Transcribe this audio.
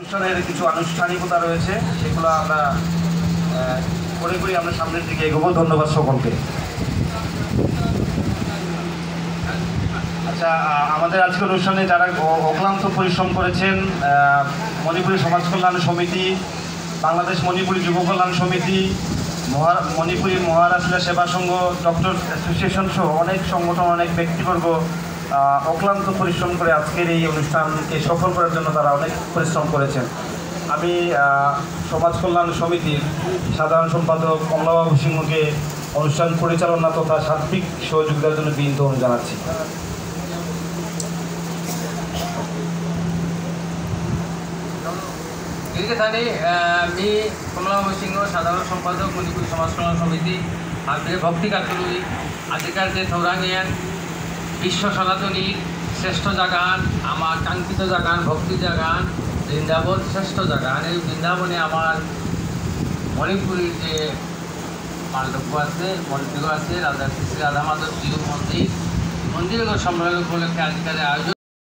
অনুষ্ঠানের কিছু আনুষ্ঠানিকতা রয়েছে, সেগুলো আমরা করে আমরা সামনের দিকে এগোবো। ধন্যবাদ সকলকে। আচ্ছা, আমাদের আজকের অনুষ্ঠানে যারা অক্লান্ত পরিশ্রম করেছেন, মণিপুরী সমাজ কল্যাণ সমিতি, বাংলাদেশ মণিপুরী যুব কল্যাণ সমিতি, মণিপুরী মহারাষ্ট্র সেবা সংঘ, ডক্টর অ্যাসোসিয়েশন সহ অনেক সংগঠন, অনেক ব্যক্তিবর্গ অক্লান্ত পরিশ্রম করে আজকের এই অনুষ্ঠানকে সফল করার জন্য তারা অনেক পরিশ্রম করেছেন। আমি সমাজ কল্যাণ সমিতির সাধারণ সম্পাদক কমলাবাবু সিংহকে অনুষ্ঠান পরিচালনা তথা সার্বিক সহযোগিতার জন্য বিনীত অনুরোধ জানাচ্ছি। मी कमलाबाबू सिंह साधारण सम्पादक मणिपुरी समाज कल्याण समिति आजके भक्ति कातुरी आजकल जे थौरांगियान विश्व सनातनी श्रेष्ठ जागान आमार कांक्षित जागान भक्ति जागान बृंदावन श्रेष्ठ जागान এই বৃন্দাবনে আমার মণিপুরের যে পাণ্ডব আছে মন্দির আছে রাধা শ্রী রাধা মাধব জিউ মন্দির সম্মেলন উপলক্ষে আজকের আয়োজন।